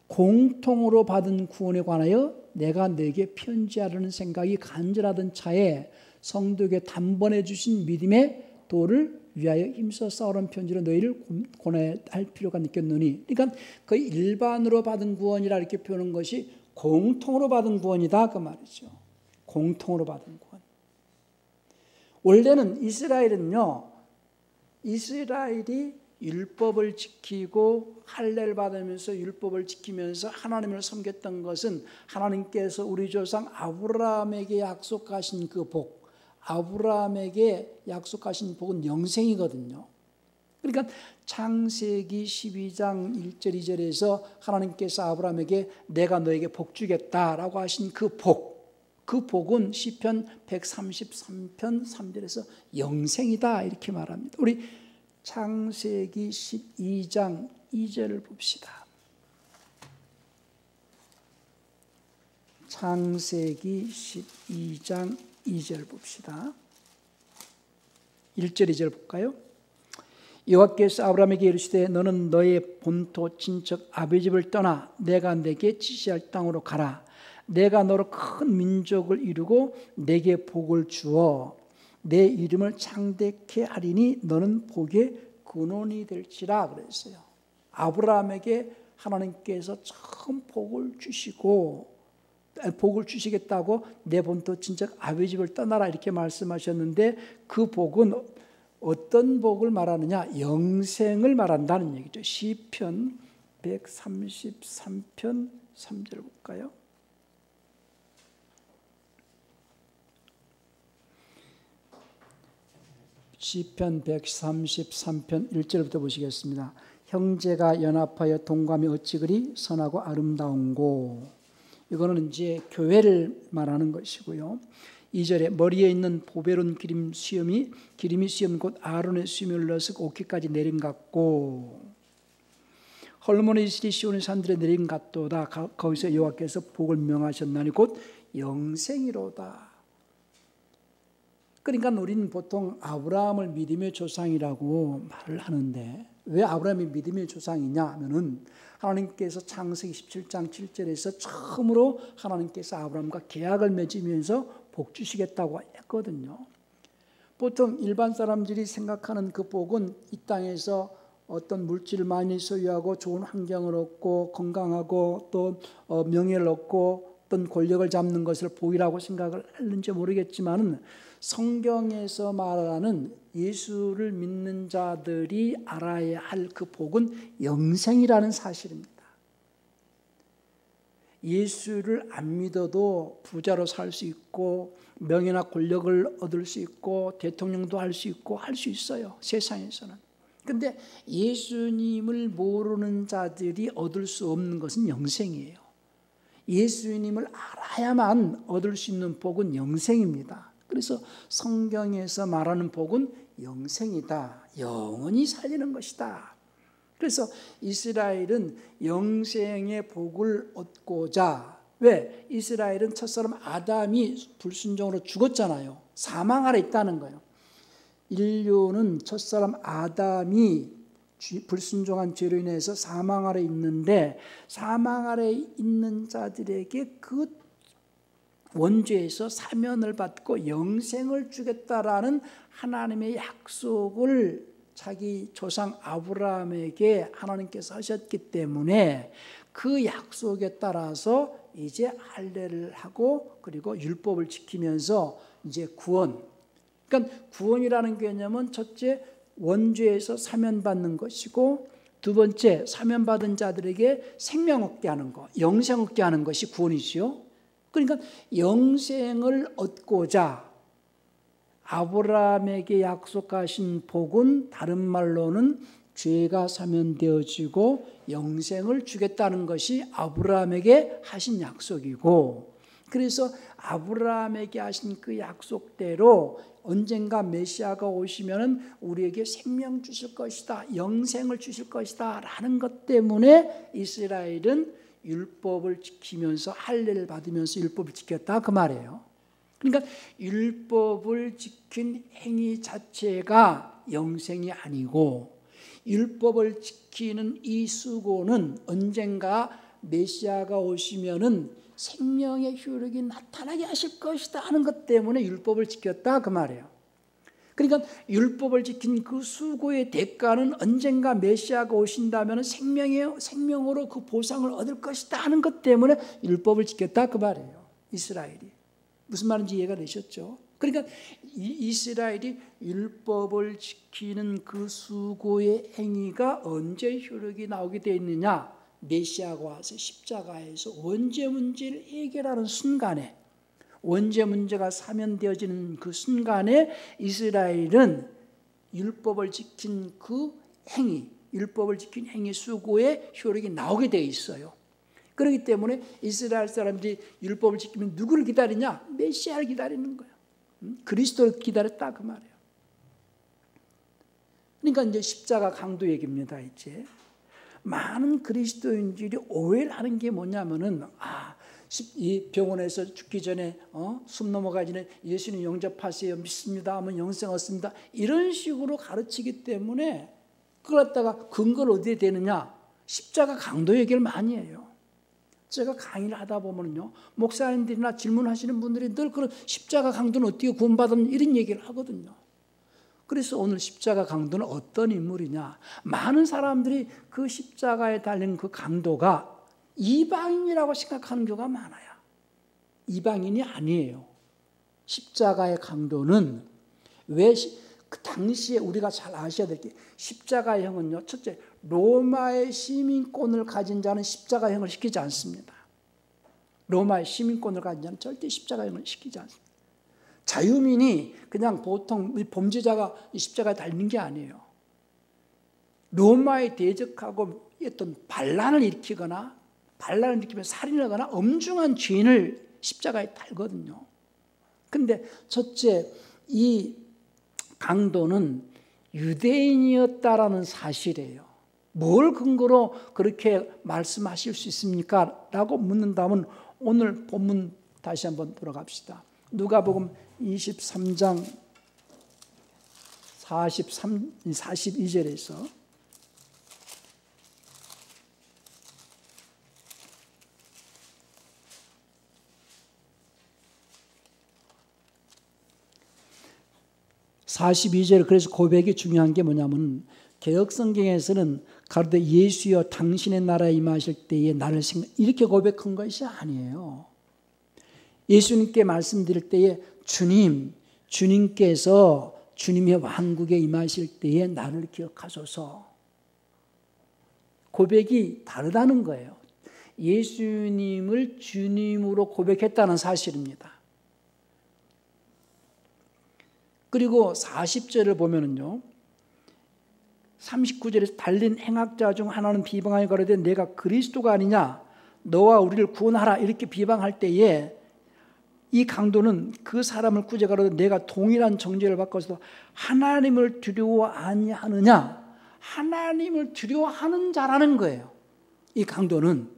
공통으로 받은 구원에 관하여 내가 너에게 편지하려는 생각이 간절하던 차에 성도에게 단번에 주신 믿음의 도를 위하여 힘써 싸우는 편지로 너희를 권할 필요가 느꼈노니, 그러니까 그 일반으로 받은 구원이라 이렇게 표현한 것이 공통으로 받은 구원이다 그 말이죠. 공통으로 받은 구원. 원래는 이스라엘이 율법을 지키고 할례를 받으면서 율법을 지키면서 하나님을 섬겼던 것은 하나님께서 우리 조상 아브라함에게 약속하신 그 복, 아브라함에게 약속하신 복은 영생이거든요. 그러니까 창세기 12장 1절 2절에서 하나님께서 아브라함에게 내가 너에게 복 주겠다라고 하신 그 복은 시편 133편 3절에서 영생이다 이렇게 말합니다. 우리 창세기 12장 2절을 봅시다. 창세기 12장 2절 봅시다. 1절 2절 볼까요? 여호와께서 아브라함에게 이르시되 너는 너의 본토 친척 아비 집을 떠나 내가 내게 지시할 땅으로 가라. 내가 너로 큰 민족을 이루고 내게 복을 주어 내 이름을 창대케 하리니 너는 복의 근원이 될지라 그랬어요. 아브라함에게 하나님께서 처음 복을 주시겠다고 내 본토 친척 아비 집을 떠나라 이렇게 말씀하셨는데 그 복은 어떤 복을 말하느냐? 영생을 말한다는 얘기죠. 시편 133편 3절 볼까요? 시편 133편 1절부터 보시겠습니다. 형제가 연합하여 동감이 어찌 그리 선하고 아름다운고. 이거는 이제 교회를 말하는 것이고요. 2절에 머리에 있는 보배로운 기름이 수염 곧 아론의 수염을 넣어서 오키까지 내림 같고 헐몬의 이슬이 시온의 산들에 내림 같도다. 거기서 여호와께서 복을 명하셨나니 곧 영생이로다. 그러니까 우리는 보통 아브라함을 믿음의 조상이라고 말을 하는데 왜 아브라함이 믿음의 조상이냐 하면은 하나님께서 창세기 17장 7절에서 처음으로 하나님께서 아브라함과 계약을 맺으면서 복 주시겠다고 했거든요. 보통 일반 사람들이 생각하는 그 복은 이 땅에서 어떤 물질을 많이 소유하고 좋은 환경을 얻고 건강하고 또 명예를 얻고 어떤 권력을 잡는 것을 복이라고 생각을 했는지 모르겠지만 성경에서 말하는 예수를 믿는 자들이 알아야 할 그 복은 영생이라는 사실입니다. 예수를 안 믿어도 부자로 살 수 있고 명예나 권력을 얻을 수 있고 대통령도 할 수 있고 할 수 있어요. 세상에서는. 그런데 예수님을 모르는 자들이 얻을 수 없는 것은 영생이에요. 예수님을 알아야만 얻을 수 있는 복은 영생입니다. 그래서 성경에서 말하는 복은 영생이다. 영원히 살리는 것이다. 그래서 이스라엘은 영생의 복을 얻고자 왜? 이스라엘은 첫사람 아담이 불순종으로 죽었잖아요. 사망 아래 있다는 거예요. 인류는 첫사람 아담이 불순종한 죄로 인해서 사망 아래 있는데, 사망 아래 있는 자들에게 그 원죄에서 사면을 받고 영생을 주겠다라는 하나님의 약속을 자기 조상 아브라함에게 하나님께서 하셨기 때문에 그 약속에 따라서 이제 할례를 하고 그리고 율법을 지키면서 이제 구원. 그러니까 구원이라는 개념은 첫째 원죄에서 사면받는 것이고, 두 번째 사면받은 자들에게 생명 얻게 하는 것, 영생 얻게 하는 것이 구원이지요. 그러니까 영생을 얻고자 아브라함에게 약속하신 복은 다른 말로는 죄가 사면되어지고 영생을 주겠다는 것이 아브라함에게 하신 약속이고, 그래서 아브라함에게 하신 그 약속대로 언젠가 메시아가 오시면 우리에게 생명 주실 것이다, 영생을 주실 것이다 라는 것 때문에 이스라엘은 율법을 지키면서 할례를 받으면서 율법을 지켰다 그 말이에요. 그러니까 율법을 지킨 행위 자체가 영생이 아니고, 율법을 지키는 이 수고는 언젠가 메시아가 오시면은 생명의 효력이 나타나게 하실 것이다 하는 것 때문에 율법을 지켰다 그 말이에요. 그러니까 율법을 지킨 그 수고의 대가는 언젠가 메시아가 오신다면 생명으로 그 보상을 얻을 것이다 하는 것 때문에 율법을 지켰다 그 말이에요. 이스라엘이. 무슨 말인지 이해가 되셨죠? 그러니까 이스라엘이 율법을 지키는 그 수고의 행위가 언제 효력이 나오게 되어 있느냐? 메시아가 와서 십자가에서 원죄 문제를 해결하는 순간에, 원죄 문제가 사면되어지는 그 순간에 이스라엘은 율법을 지킨 그 행위, 율법을 지킨 행위 수고의 효력이 나오게 되어 있어요. 그렇기 때문에 이스라엘 사람들이 율법을 지키면 누구를 기다리냐? 메시아를 기다리는 거예요. 그리스도를 기다렸다 그 말이에요. 그러니까 이제 십자가 강도 얘기입니다. 이제 많은 그리스도인들이 오해를 하는 게 뭐냐면은, 이 병원에서 죽기 전에 숨 넘어가기 전에 예수님 영접하세요, 믿습니다 하면 영생 얻습니다, 이런 식으로 가르치기 때문에 그걸 갖다가 근거를 어디에 대느냐? 십자가 강도 얘기를 많이 해요. 제가 강의를 하다 보면요, 목사님들이나 질문하시는 분들이 늘 그런 십자가 강도는 어떻게 구원받았냐 이런 얘기를 하거든요. 그래서 오늘 십자가 강도는 어떤 인물이냐? 많은 사람들이 그 십자가에 달린 그 강도가 이방인이라고 생각하는 경우가 많아요. 이방인이 아니에요. 십자가의 강도는 왜 그 당시에 우리가 잘 아셔야 될 게, 십자가형은요, 첫째 로마의 시민권을 가진 자는 십자가형을 시키지 않습니다. 로마의 시민권을 가진 자는 절대 십자가형을 시키지 않습니다. 자유민이 그냥 보통 범죄자가 십자가에 달리는 게 아니에요. 로마에 대적하고 어떤 반란을 일으키면 살인을 하거나 엄중한 죄인을 십자가에 달거든요. 근데 첫째, 이 강도는 유대인이었다라는 사실이에요. 뭘 근거로 그렇게 말씀하실 수 있습니까? 라고 묻는다면 오늘 본문 다시 한번 돌아갑시다. 누가복음 23장 42절에서 그래서 고백이 중요한 게 뭐냐면, 개역성경에서는 가로되 예수여 당신의 나라에 임하실 때에 나를 이렇게 고백한 것이 아니에요. 예수님께 말씀드릴 때에 주님께서 주님의 왕국에 임하실 때에 나를 기억하소서. 고백이 다르다는 거예요. 예수님을 주님으로 고백했다는 사실입니다. 그리고 40절을 보면은요, 39절에서 달린 행악자 중 하나는 비방하여 가로되 내가 그리스도가 아니냐, 너와 우리를 구원하라 이렇게 비방할 때에 이 강도는 그 사람을 구제가로되 내가 동일한 정죄를 받고서도 하나님을 두려워 아니하느냐, 하나님을 두려워하는 자라는 거예요. 이 강도는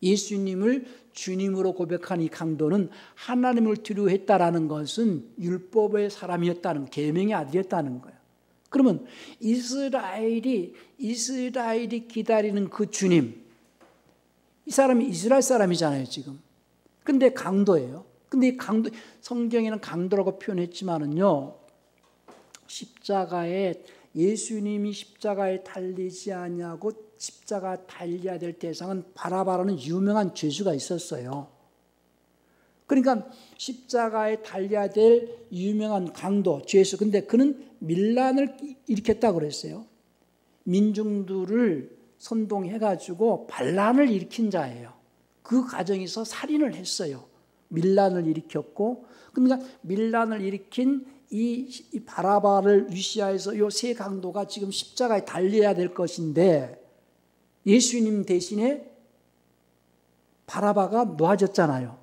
예수님을 주님으로 고백한 이 강도는 하나님을 두려워했다라는 것은 율법의 사람이었다는, 계명의 아들이었다는 거예요. 그러면 이스라엘이 기다리는 그 주님, 이 사람이 이스라엘 사람이잖아요 지금. 근데 강도예요. 근데 이 강도, 성경에는 강도라고 표현했지만은요, 십자가에, 예수님이 십자가에 달리지 아니하고 십자가 달려야 될 대상은 바라바라는 유명한 죄수가 있었어요. 그러니까 십자가에 달려야 될 유명한 강도, 죄수. 근데 그는 밀란을 일으켰다고 그랬어요. 민중들을 선동해가지고 반란을 일으킨 자예요. 그 과정에서 살인을 했어요. 밀란을 일으켰고, 그러니까 밀란을 일으킨 이 바라바를 위시하여서 이 세 강도가 지금 십자가에 달려야 될 것인데, 예수님 대신에 바라바가 놓아졌잖아요.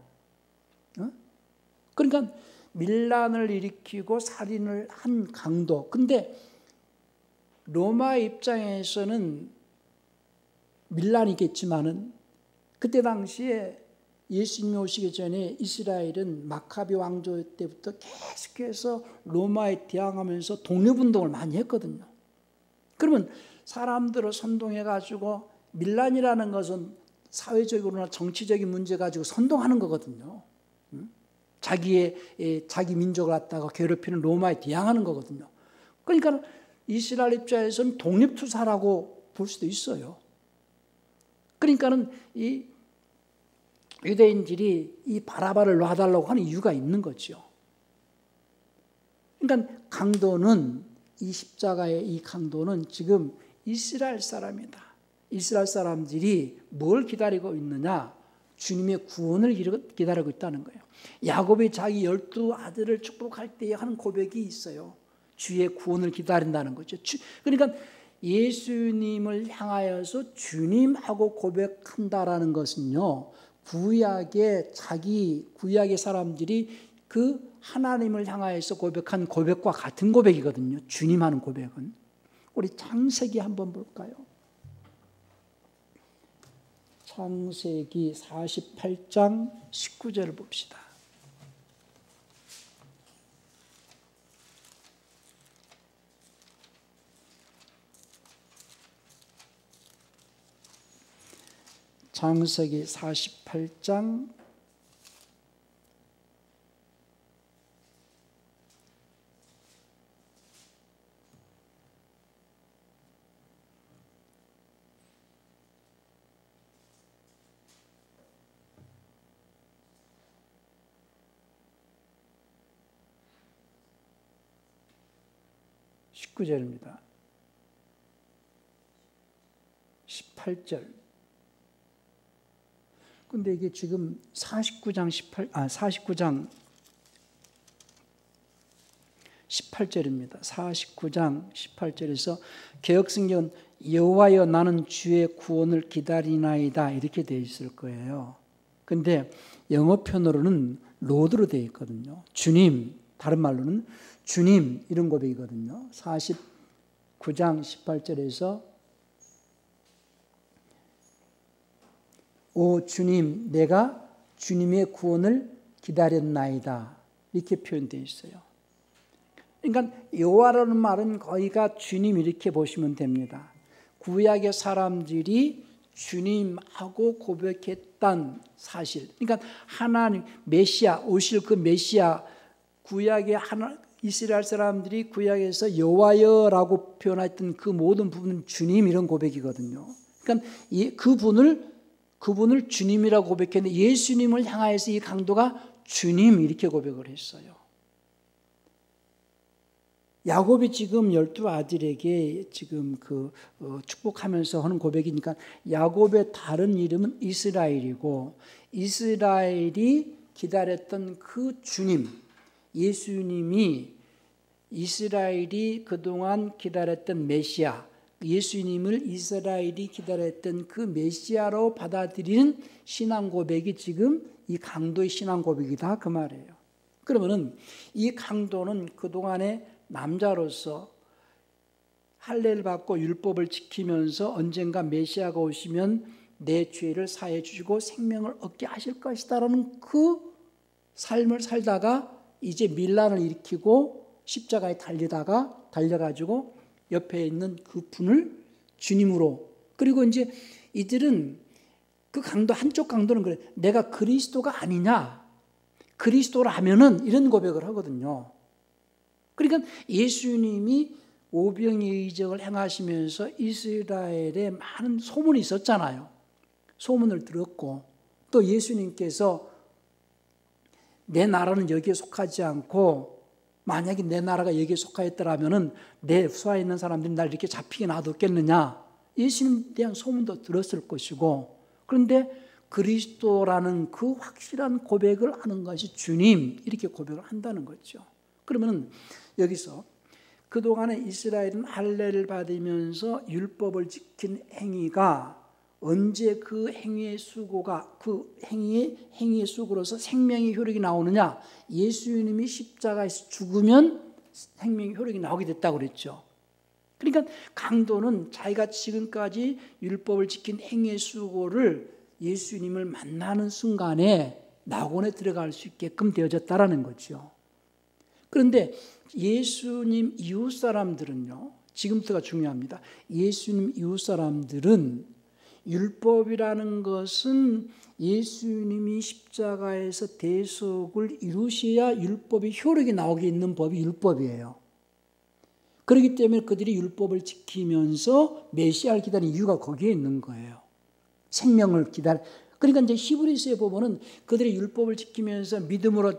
그러니까 밀란을 일으키고 살인을 한 강도. 근데 로마 입장에서는 밀란이겠지만은 그때 당시에 예수님이 오시기 전에 이스라엘은 마카비 왕조 때부터 계속해서 로마에 대항하면서 독립운동을 많이 했거든요. 그러면 사람들을 선동해가지고, 밀란이라는 것은 사회적으로나 정치적인 문제 가지고 선동하는 거거든요. 자기 민족을 갖다가 괴롭히는 로마에 대항하는 거거든요. 그러니까 이스라엘 입장에서는 독립투사라고 볼 수도 있어요. 그러니까는 이 유대인들이 이 바라바를 놔달라고 하는 이유가 있는 거죠. 그러니까 강도는, 이 십자가의 이 강도는 지금 이스라엘 사람이다. 이스라엘 사람들이 뭘 기다리고 있느냐? 주님의 구원을 기다리고 있다는 거예요. 야곱이 자기 12 아들을 축복할 때 하는 고백이 있어요. 주의 구원을 기다린다는 거죠. 그러니까 예수님을 향하여서 주님하고 고백한다라는 것은요, 구약의 사람들이 그 하나님을 향하여서 고백한 고백과 같은 고백이거든요. 주님 하는 고백은. 우리 창세기 한번 볼까요? 창세기 48장 19절을 봅시다. 창세기 48장 19절입니다. 18절. 근데 이게 지금 49장 18절입니다. 49장 18절에서 개역성경은 여호와여 나는 주의 구원을 기다리나이다 이렇게 되어 있을 거예요. 근데 영어편으로는 로드로 되어 있거든요. 주님, 다른 말로는 주님 이런 고백이거든요. 49장 18절에서 오 주님, 내가 주님의 구원을 기다렸나이다 이렇게 표현되어 있어요. 그러니까 여호와라는 말은 거의가 주님 이렇게 보시면 됩니다. 구약의 사람들이 주님하고 고백했던 사실, 그러니까 하나님 메시아, 오실 그 메시아, 구약의 이스라엘 사람들이 구약에서 여호와여라고 표현했던 그 모든 부분은 주님 이런 고백이거든요. 그러니까 그분을 주님이라고 고백했는데 예수님을 향하여서 이 강도가 주님 이렇게 고백을 했어요. 야곱이 지금 12 아들에게 지금 축복하면서 하는 고백이니까 야곱의 다른 이름은 이스라엘이고, 이스라엘이 기다렸던 그 주님, 예수님이 이스라엘이 그동안 기다렸던 메시아, 예수님을 이스라엘이 기다렸던 그 메시아로 받아들이는 신앙 고백이 지금 이 강도의 신앙 고백이다 그 말이에요. 그러면은 이 강도는 그동안에 남자로서 할례를 받고 율법을 지키면서 언젠가 메시아가 오시면 내 죄를 사해 주시고 생명을 얻게 하실 것이다라는 그 삶을 살다가 이제 밀란을 일으키고 십자가에 달려가지고 옆에 있는 그 분을 주님으로, 그리고 이제 이들은 그 강도, 한쪽 강도는 그래, 내가 그리스도가 아니냐, 그리스도라면은 이런 고백을 하거든요. 그러니까 예수님이 오병이의 이적을 행하시면서 이스라엘에 많은 소문이 있었잖아요. 소문을 들었고, 또 예수님께서 내 나라는 여기에 속하지 않고 만약에 내 나라가 여기에 속하였더라면은 내 후사에 있는 사람들이 날 이렇게 잡히게 놔뒀겠느냐, 예수님에 대한 소문도 들었을 것이고, 그런데 그리스도라는 그 확실한 고백을 하는 것이 주님, 이렇게 고백을 한다는 거죠. 그러면 여기서 그동안에 이스라엘은 할례를 받으면서 율법을 지킨 행위가 언제 그 행위의 수고가, 그 행위의 수고로서 생명의 효력이 나오느냐, 예수님이 십자가에서 죽으면 생명의 효력이 나오게 됐다고 그랬죠. 그러니까 강도는 자기가 지금까지 율법을 지킨 행위의 수고를 예수님을 만나는 순간에 낙원에 들어갈 수 있게끔 되어졌다라는 거죠. 그런데 예수님 이웃 사람들은요, 지금부터가 중요합니다. 예수님 이웃 사람들은 율법이라는 것은 예수님이 십자가에서 대속을 이루셔야 율법의 효력이 나오게 있는 법이 율법이에요. 그렇기 때문에 그들이 율법을 지키면서 메시아를 기다리는 이유가 거기에 있는 거예요. 생명을 기다려. 그러니까 이제 히브리서에 보면은 그들이 율법을 지키면서 믿음으로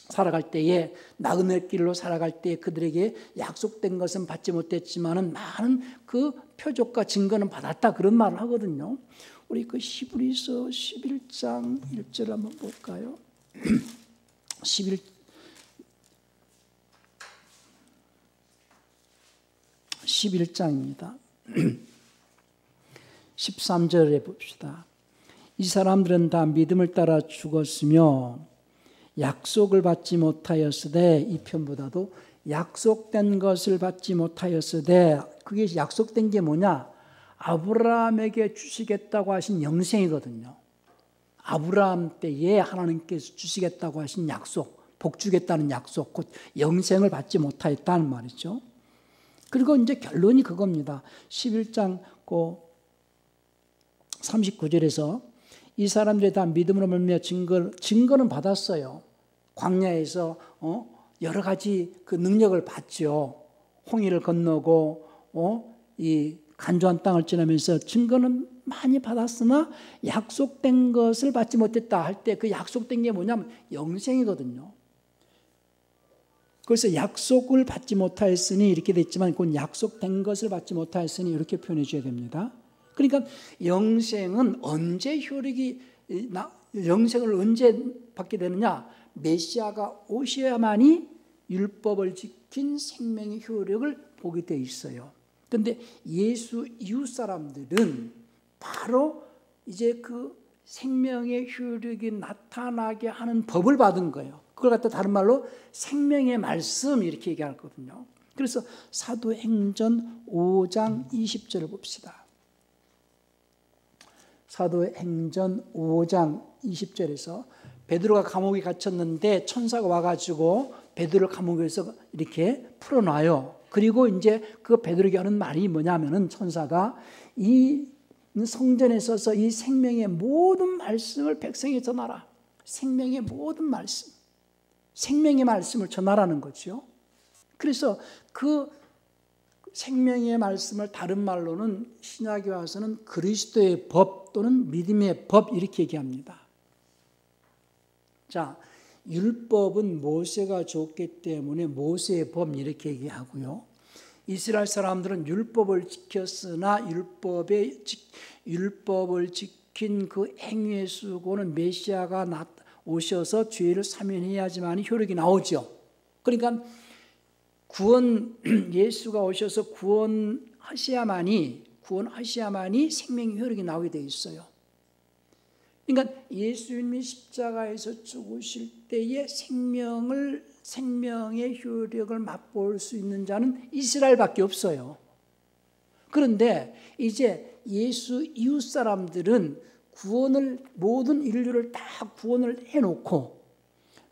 살아갈 때에, 나그네 길로 살아갈 때 그들에게 약속된 것은 받지 못했지만은 많은 그 표적과 증거는 받았다, 그런 말을 하거든요. 우리 그 히브리서 11장 1절 한번 볼까요? 11장입니다. 13절에 봅시다. 이 사람들은 다 믿음을 따라 죽었으며 약속을 받지 못하였으되, 이 편보다도 약속된 것을 받지 못하였으되, 그게 약속된 게 뭐냐? 아브라함에게 주시겠다고 하신 영생이거든요. 아브라함 때에 하나님께서 주시겠다고 하신 약속, 복 주겠다는 약속, 곧 영생을 받지 못하였다는 말이죠. 그리고 이제 결론이 그겁니다. 11장 39절에서 이 사람들이 다 믿음으로 말미암아 증거는 받았어요. 광야에서 여러 가지 그 능력을 받죠. 홍해를 건너고 이 간조한 땅을 지나면서 증거는 많이 받았으나 약속된 것을 받지 못했다 할 때, 그 약속된 게 뭐냐면 영생이거든요. 그래서 약속을 받지 못하였으니 이렇게 됐지만, 그건 약속된 것을 받지 못하였으니 이렇게 표현해 줘야 됩니다. 그러니까 영생은 언제 영생을 언제 받게 되느냐? 메시아가 오셔야만이 율법을 지킨 생명의 효력을 보게 돼 있어요. 그런데 예수 이웃 사람들은 바로 이제 그 생명의 효력이 나타나게 하는 법을 받은 거예요. 그걸 갖다 다른 말로 생명의 말씀, 이렇게 얘기하거든요. 그래서 사도행전 5장 20절을 봅시다. 사도행전 5장 20절에서 베드로가 감옥에 gat혔는데 천사가 와가지고 베드로를 감옥에서 이렇게 풀어놔요. 그리고 이제 그 베드로에게 하는 말이 뭐냐면은, 천사가 이 성전에 서서 이 생명의 모든 말씀을 백성에 전하라. 생명의 모든 말씀, 생명의 말씀을 전하라는 거죠. 그래서 그 생명의 말씀을 다른 말로는 신약에 와서는 그리스도의 법 또는 믿음의 법, 이렇게 얘기합니다. 자, 율법은 모세가 줬기 때문에 모세의 법, 이렇게 얘기하고요. 이스라엘 사람들은 율법을 지켰으나 율법을 지킨 그 행위의 수고는 메시아가 오셔서 죄를 사면해야지만 효력이 나오죠. 그러니까 예수가 오셔서 구원하셔야만이 생명의 효력이 나오게 되어 있어요. 그러니까 예수님이 십자가에서 죽으실 때에 생명의 효력을 맛볼 수 있는 자는 이스라엘밖에 없어요. 그런데 이제 예수 이웃 사람들은 모든 인류를 다 구원을 해놓고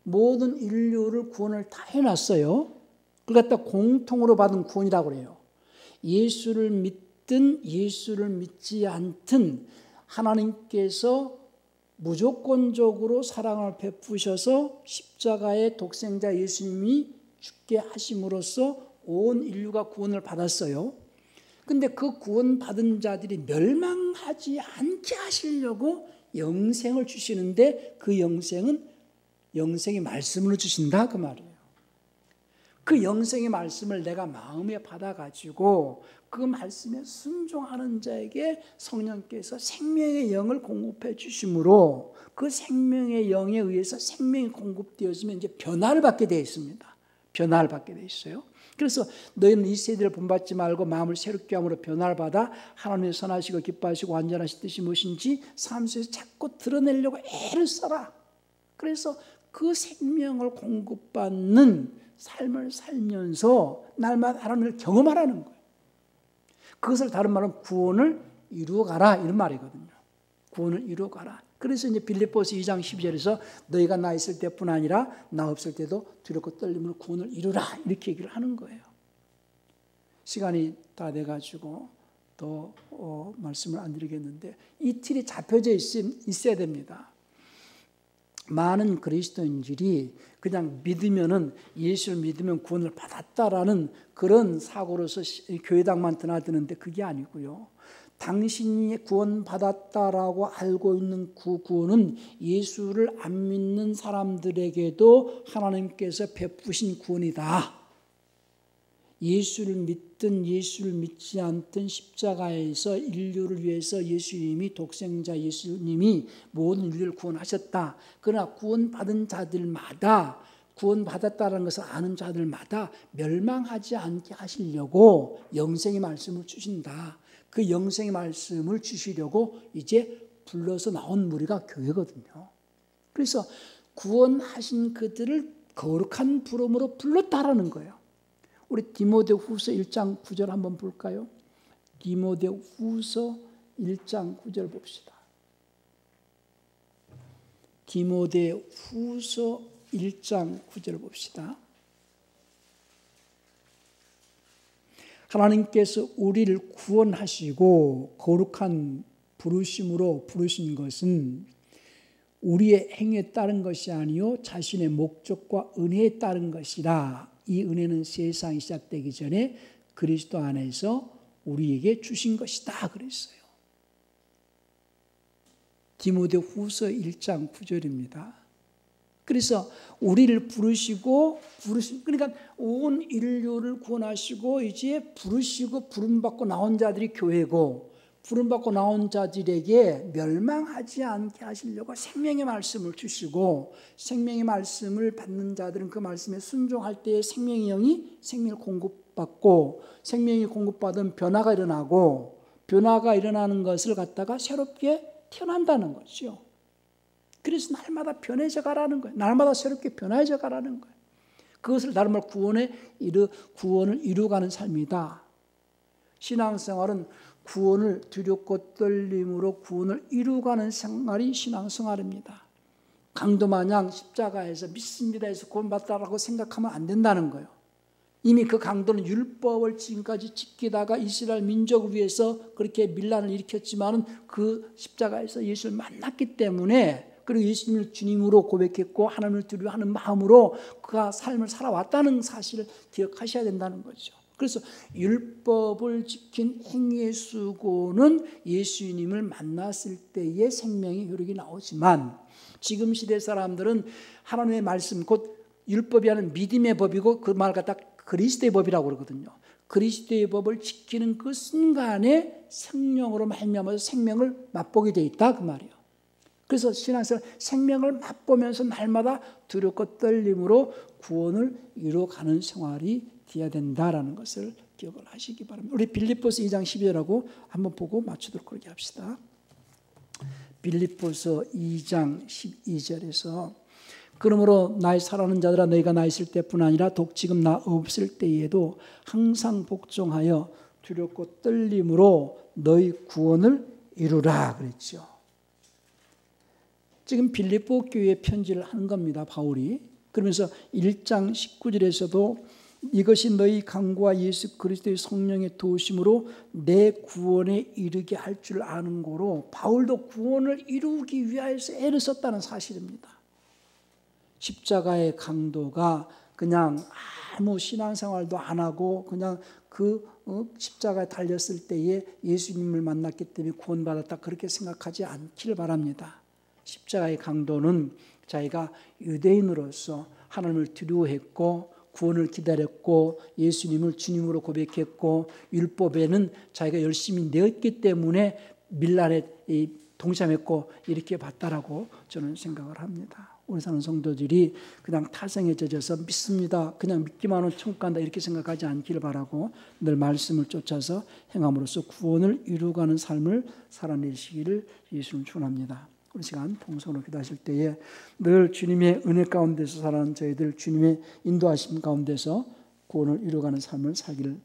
모든 인류를 구원을 다 해놨어요. 그걸 갖다 공통으로 받은 구원이라고 그래요. 예수를 믿든 예수를 믿지 않든 하나님께서 무조건적으로 사랑을 베푸셔서 십자가의 독생자 예수님이 죽게 하심으로써 온 인류가 구원을 받았어요. 근데 그 구원받은 자들이 멸망하지 않게 하시려고 영생을 주시는데 그 영생은 영생의 말씀으로 주신다 그 말이에요. 그 영생의 말씀을 내가 마음에 받아가지고 그 말씀에 순종하는 자에게 성령께서 생명의 영을 공급해 주심으로 그 생명의 영에 의해서 생명이 공급되어지면 이제 변화를 받게 되어 있습니다. 변화를 받게 되어 있어요. 그래서 너희는 이 세대를 본받지 말고 마음을 새롭게 함으로 변화를 받아 하나님의 선하시고 기뻐하시고 완전하신 뜻이 무엇인지 삶 속에서 자꾸 드러내려고 애를 써라. 그래서 그 생명을 공급받는 삶을 살면서 날마다 하나님을 경험하라는 거예요. 그것을 다른 말은 구원을 이루어가라 이런 말이거든요. 구원을 이루어가라. 그래서 이제 빌립보서 2장 12절에서 너희가 나 있을 때뿐 아니라 나 없을 때도 두렵고 떨림으로 구원을 이루라 이렇게 얘기를 하는 거예요. 시간이 다 돼가지고 더 말씀을 안 드리겠는데 이 틀이 잡혀져 있어야 됩니다. 많은 그리스도인들이 그냥 믿으면은 예수를 믿으면 구원을 받았다라는 그런 사고로서 교회당만 드나드는데 그게 아니고요. 당신이 구원받았다라고 알고 있는 그 구원은 예수를 안 믿는 사람들에게도 하나님께서 베푸신 구원이다. 예수를 믿든 예수를 믿지 않든 십자가에서 인류를 위해서 예수님이 독생자 예수님이 모든 인류를 구원하셨다. 그러나 구원받은 자들마다 구원받았다는 것을 아는 자들마다 멸망하지 않게 하시려고 영생의 말씀을 주신다. 그 영생의 말씀을 주시려고 이제 불러서 나온 무리가 교회거든요. 그래서 구원하신 그들을 거룩한 부름으로 불렀다라는 거예요. 우리 디모데후서 1장 9절 한번 볼까요? 디모데후서 1장 9절 봅시다. 디모데후서 1장 9절 봅시다. 하나님께서 우리를 구원하시고 거룩한 부르심으로 부르신 것은 우리의 행위에 따른 것이 아니요 자신의 목적과 은혜에 따른 것이라. 이 은혜는 세상이 시작되기 전에 그리스도 안에서 우리에게 주신 것이다 그랬어요. 디모데후서 1장 9절입니다. 그래서 우리를 부르시고 그러니까 온 인류를 구원하시고 이제 부르시고 부름받고 나온 자들이 교회고 부름받고 나온 자들에게 멸망하지 않게 하시려고 생명의 말씀을 주시고 생명의 말씀을 받는 자들은 그 말씀에 순종할 때에 생명의 영이 생명을 공급받고 생명이 공급받은 변화가 일어나고 변화가 일어나는 것을 갖다가 새롭게 태어난다는 거죠. 그래서 날마다 변해져 가라는 거예요. 날마다 새롭게 변해져 가라는 거예요. 그것을 다른 말 구원을 이루어가는 삶이다. 신앙생활은 구원을 두렵고 떨림으로 구원을 이루어가는 생활이 신앙생활입니다. 강도 마냥 십자가에서 믿습니다 해서 구원받다라고 생각하면 안 된다는 거예요. 이미 그 강도는 율법을 지금까지 지키다가 이스라엘 민족을 위해서 그렇게 밀란을 일으켰지만은 그 십자가에서 예수를 만났기 때문에 그리고 예수님을 주님으로 고백했고 하나님을 두려워하는 마음으로 그가 삶을 살아왔다는 사실을 기억하셔야 된다는 거죠. 그래서 율법을 지킨 행위의 수고는 예수님을 만났을 때의 생명의 효력이 나오지만 지금 시대 사람들은 하나님의 말씀 곧 율법이 하는 믿음의 법이고 그 말 갖다 그리스도의 법이라고 그러거든요. 그리스도의 법을 지키는 그 순간에 성령으로 말미암아서 생명을 맛보게 돼 있다 그 말이에요. 그래서 신앙생활 생명을 맛보면서 날마다 두렵고 떨림으로 구원을 이루어가는 생활이 되어야 된다라는 것을 기억을 하시기 바랍니다. 우리 빌립보서 2장 12절하고 한번 보고 맞추도록 그렇게 합시다. 빌립보서 2장 12절에서 그러므로 나의 사랑하는 자들아 너희가 나 있을 때뿐 아니라 독 지금 나 없을 때에도 항상 복종하여 두렵고 떨림으로 너희 구원을 이루라 그랬죠. 지금 빌립보 교회에 편지를 하는 겁니다, 바울이. 그러면서 1장 19절에서도 이것이 너희 강구와 예수 그리스도의 성령의 도우심으로 내 구원에 이르게 할 줄 아는 거로 바울도 구원을 이루기 위하여서 애를 썼다는 사실입니다. 십자가의 강도가 그냥 아무 신앙생활도 안 하고 그냥 그 십자가에 달렸을 때에 예수님을 만났기 때문에 구원받았다 그렇게 생각하지 않기를 바랍니다. 십자가의 강도는 자기가 유대인으로서 하나님을 두려워했고 구원을 기다렸고 예수님을 주님으로 고백했고 율법에는 자기가 열심히 내었기 때문에 밀란에 동참했고 이렇게 봤다라고 저는 생각을 합니다. 우리 사는 성도들이 그냥 타성에 젖어서 믿습니다, 그냥 믿기만 하면 천국 간다 이렇게 생각하지 않기를 바라고 늘 말씀을 쫓아서 행함으로써 구원을 이루어가는 삶을 살아내시기를 예수님 축원합니다. 우리 시간 통성으로 기도하실 때에 늘 주님의 은혜 가운데서 살아가는 저희들 주님의 인도하심 가운데서 구원을 이루어가는 삶을 살기를